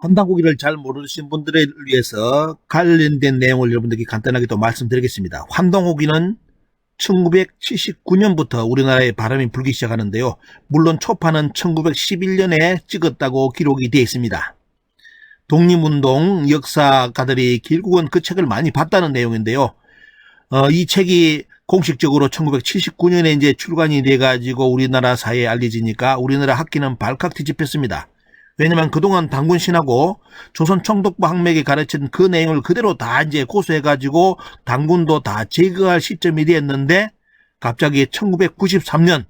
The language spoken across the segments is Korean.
환단고기를 잘 모르시는 분들을 위해서 관련된 내용을 여러분들께 간단하게 또 말씀드리겠습니다. 환단고기는 1979년부터 우리나라에 바람이 불기 시작하는데요. 물론 초판은 1911년에 찍었다고 기록이 되어 있습니다. 독립운동 역사가들이 결국은 그 책을 많이 봤다는 내용인데요. 이 책이 공식적으로 1979년에 이제 출간이 돼가지고 우리나라 사회에 알려지니까 우리나라 학계는 발칵 뒤집혔습니다. 왜냐면 그동안 당군신하고 조선 총독부 학맥에 가르친 그 내용을 그대로 다 이제 고수해가지고 당군도 다 제거할 시점이 되었는데 갑자기 1993년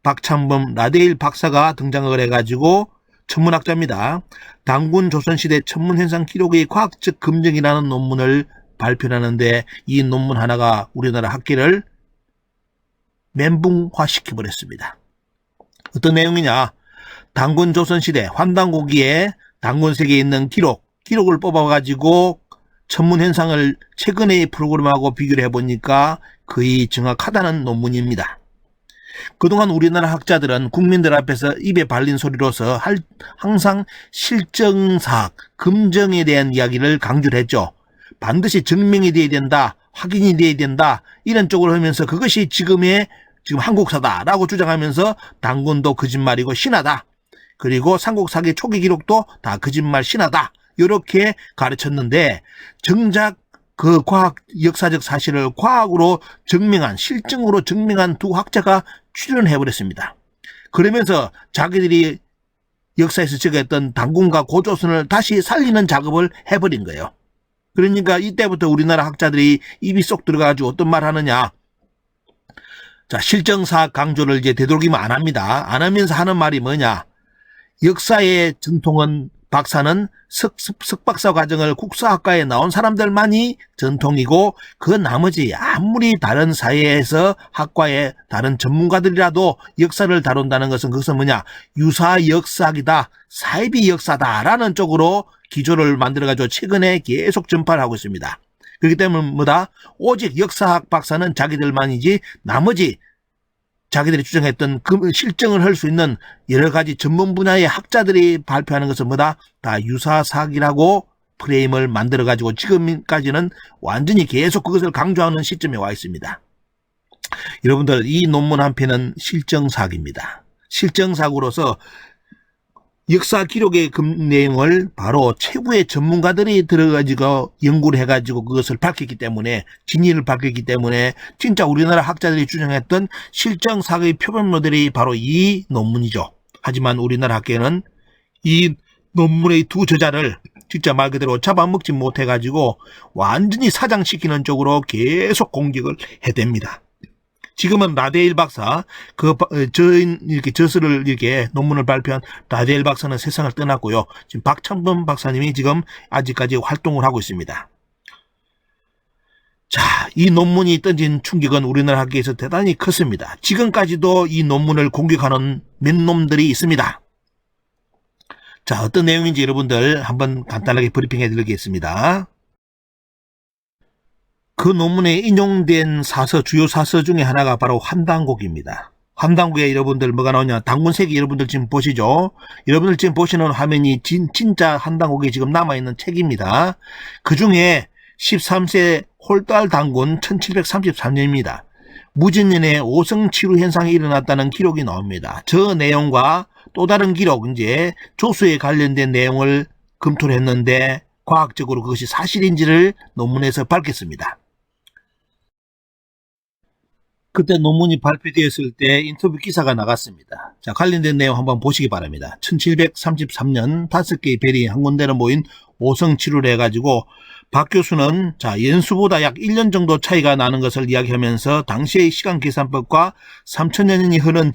박찬범 라데일 박사가 등장을 해가지고 천문학자입니다. 당군 조선시대 천문현상 기록의 과학적 검증이라는 논문을 발표하는데 이 논문 하나가 우리나라 학계를 멘붕화시켜버렸습니다. 어떤 내용이냐? 당군 조선시대 환단고기에 당군색에 있는 기록을 뽑아가지고 천문현상을 최근의 프로그램하고 비교를 해보니까 거의 정확하다는 논문입니다. 그동안 우리나라 학자들은 국민들 앞에서 입에 발린 소리로서 항상 실정사학, 검증에 대한 이야기를 강조를 했죠. 반드시 증명이 돼야 된다, 확인이 돼야 된다, 이런 쪽으로 하면서 그것이 지금 한국사다라고 주장하면서 당군도 거짓말이고 신하다. 그리고 삼국사기 초기 기록도 다 거짓말 신하다. 이렇게 가르쳤는데 정작 그 과학 역사적 사실을 과학으로 증명한 실증으로 증명한 두 학자가 출연해버렸습니다. 그러면서 자기들이 역사에서 적었던 당군과 고조선을 다시 살리는 작업을 해버린 거예요. 그러니까 이때부터 우리나라 학자들이 입이 쏙 들어가가지고 어떤 말 하느냐. 자, 실정사학 강조를 이제 되도록이면 안 합니다. 안 하면서 하는 말이 뭐냐. 역사의 전통은 박사는 석박사 과정을 국사학과에 나온 사람들만이 전통이고 그 나머지 아무리 다른 사회에서 학과의 다른 전문가들이라도 역사를 다룬다는 것은 그것은 뭐냐. 유사 역사학이다. 사이비 역사다라는 쪽으로 기조를 만들어가지고 최근에 계속 전파를 하고 있습니다. 그렇기 때문에 뭐다? 오직 역사학 박사는 자기들만이지 나머지 자기들이 주장했던 그 실증을 할 수 있는 여러 가지 전문 분야의 학자들이 발표하는 것은 뭐다? 다 유사사학이라고 프레임을 만들어가지고 지금까지는 완전히 계속 그것을 강조하는 시점에 와 있습니다. 여러분들 이 논문 한 편은 실정사학입니다. 실정사학으로서 역사 기록의 내용을 바로 최고의 전문가들이 들어가지고 연구를 해가지고 그것을 밝혔기 때문에 진위를 밝혔기 때문에 진짜 우리나라 학자들이 주장했던 실정사학의 표본 모델이 바로 이 논문이죠. 하지만 우리나라 학계는 이 논문의 두 저자를 진짜 말 그대로 잡아먹지 못해가지고 완전히 사장시키는 쪽으로 계속 공격을 해댑니다. 지금은 라데일 박사, 저서를 논문을 발표한 라데일 박사는 세상을 떠났고요. 지금 박찬범 박사님이 지금 아직까지 활동을 하고 있습니다. 자, 이 논문이 던진 충격은 우리나라 학계에서 대단히 컸습니다. 지금까지도 이 논문을 공격하는 몇 놈들이 있습니다. 자, 어떤 내용인지 여러분들 한번 간단하게 브리핑해 드리겠습니다. 그 논문에 인용된 주요 사서 중에 하나가 바로 환단고기입니다. 환단고기에 여러분들 뭐가 나오냐. 당군색이 여러분들 지금 보시죠. 여러분들 지금 보시는 화면이 진짜 환단고기 지금 남아있는 책입니다. 그 중에 13세 홀달 당군 1733년입니다. 무진년에 오성치루 현상이 일어났다는 기록이 나옵니다. 저 내용과 또 다른 기록, 이제 조수에 관련된 내용을 검토를 했는데 과학적으로 그것이 사실인지를 논문에서 밝혔습니다. 그때 논문이 발표되었을 때 인터뷰 기사가 나갔습니다. 자, 관련된 내용 한번 보시기 바랍니다. 1733년 5개의 별이 한 군데로 모인 오성치루를 해가지고 박 교수는 자, 연수보다 약 1년 정도 차이가 나는 것을 이야기하면서 당시의 시간계산법과 3000년이 흐른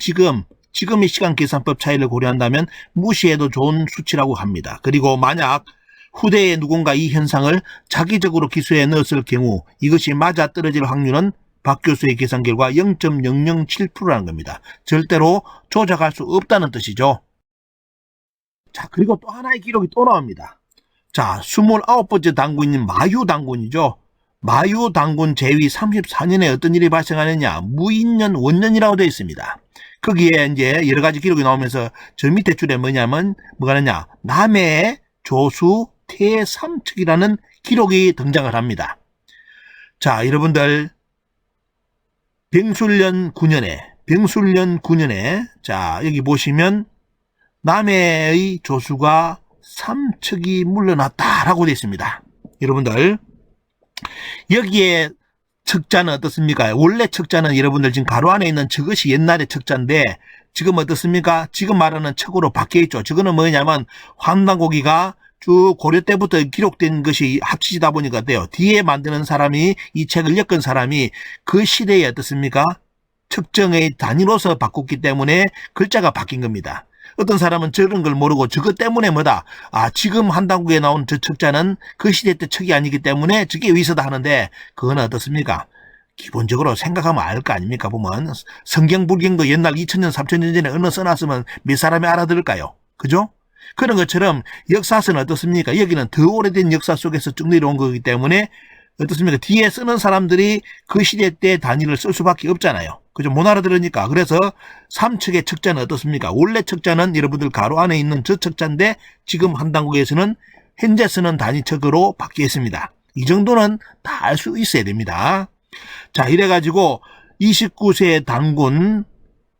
지금의 시간계산법 차이를 고려한다면 무시해도 좋은 수치라고 합니다. 그리고 만약 후대에 누군가 이 현상을 자기적으로 기수에 넣었을 경우 이것이 맞아떨어질 확률은 박 교수의 계산 결과 0.007%라는 겁니다. 절대로 조작할 수 없다는 뜻이죠. 자, 그리고 또 하나의 기록이 또 나옵니다. 자, 29번째 당군인 마유 당군이죠. 마유 당군 제위 34년에 어떤 일이 발생하느냐. 무인년 원년이라고 되어 있습니다. 거기에 이제 여러 가지 기록이 나오면서 저 밑에 줄에 뭐냐면 뭐가 하느냐. 남해에 조수 태삼측이라는 기록이 등장을 합니다. 자, 여러분들 병술년 9년에 자, 여기 보시면 남해의 조수가 삼척이 물러났다라고 되어 있습니다. 여러분들 여기에 척자는 어떻습니까? 원래 척자는 여러분들 지금 가로 안에 있는 저것이 옛날의 척자인데 지금 어떻습니까? 지금 말하는 척으로 바뀌어 있죠. 저거는 뭐냐면 환단고기가 쭉 고려 때부터 기록된 것이 합치다 보니까 돼요. 뒤에 만드는 사람이 이 책을 엮은 사람이 그 시대에 어떻습니까? 측정의 단위로서 바꿨기 때문에 글자가 바뀐 겁니다. 어떤 사람은 저런 걸 모르고 저것 때문에 뭐다. 아, 지금 한당국에 나온 저 척자는 그 시대 때 척이 아니기 때문에 저게 위서다 하는데 그건 어떻습니까? 기본적으로 생각하면 알 거 아닙니까? 보면 성경 불경도 옛날 2000년 3000년 전에 어느 써놨으면 몇 사람이 알아들을까요? 그죠? 그런 것처럼 역사서는 어떻습니까? 여기는 더 오래된 역사 속에서 쭉 내려온 거기 때문에 어떻습니까? 뒤에 쓰는 사람들이 그 시대 때 단위를 쓸 수밖에 없잖아요. 그죠? 못 알아들으니까. 그래서 삼척의 척자는 어떻습니까? 원래 척자는 여러분들 가로 안에 있는 저 척자인데 지금 한당국에서는 현재 쓰는 단위척으로 바뀌었습니다. 이 정도는 다 알 수 있어야 됩니다. 자, 이래가지고 29세 단군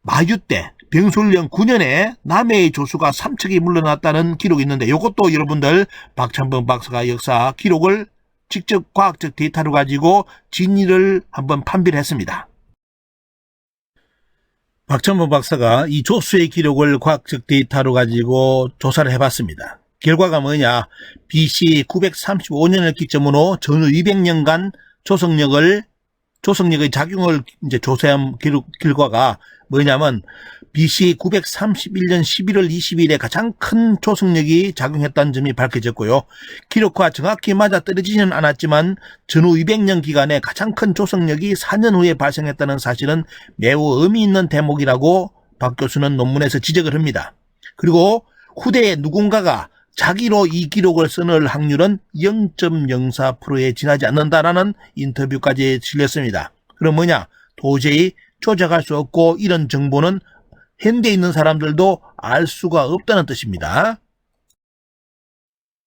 마유 때 병술년 9년에 남해의 조수가 삼척이 물러났다는 기록이 있는데 이것도 여러분들 박찬범 박사가 역사 기록을 직접 과학적 데이터를 가지고 진위를 한번 판별을 했습니다. 박찬범 박사가 이 조수의 기록을 과학적 데이터로 가지고 조사를 해봤습니다. 결과가 뭐냐? BC 935년을 기점으로 전후 200년간 조성력의 작용을 이제 조사한 결과가 뭐냐면 BC 931년 11월 20일에 가장 큰 조성력이 작용했다는 점이 밝혀졌고요. 기록과 정확히 맞아떨어지지는 않았지만 전후 200년 기간에 가장 큰 조성력이 4년 후에 발생했다는 사실은 매우 의미 있는 대목이라고 박 교수는 논문에서 지적을 합니다. 그리고 후대에 누군가가 자기로 이 기록을 써낼 확률은 0.04%에 지나지 않는다라는 인터뷰까지 실렸습니다. 그럼 뭐냐? 도저히 조작할 수 없고 이런 정보는 현대에 있는 사람들도 알 수가 없다는 뜻입니다.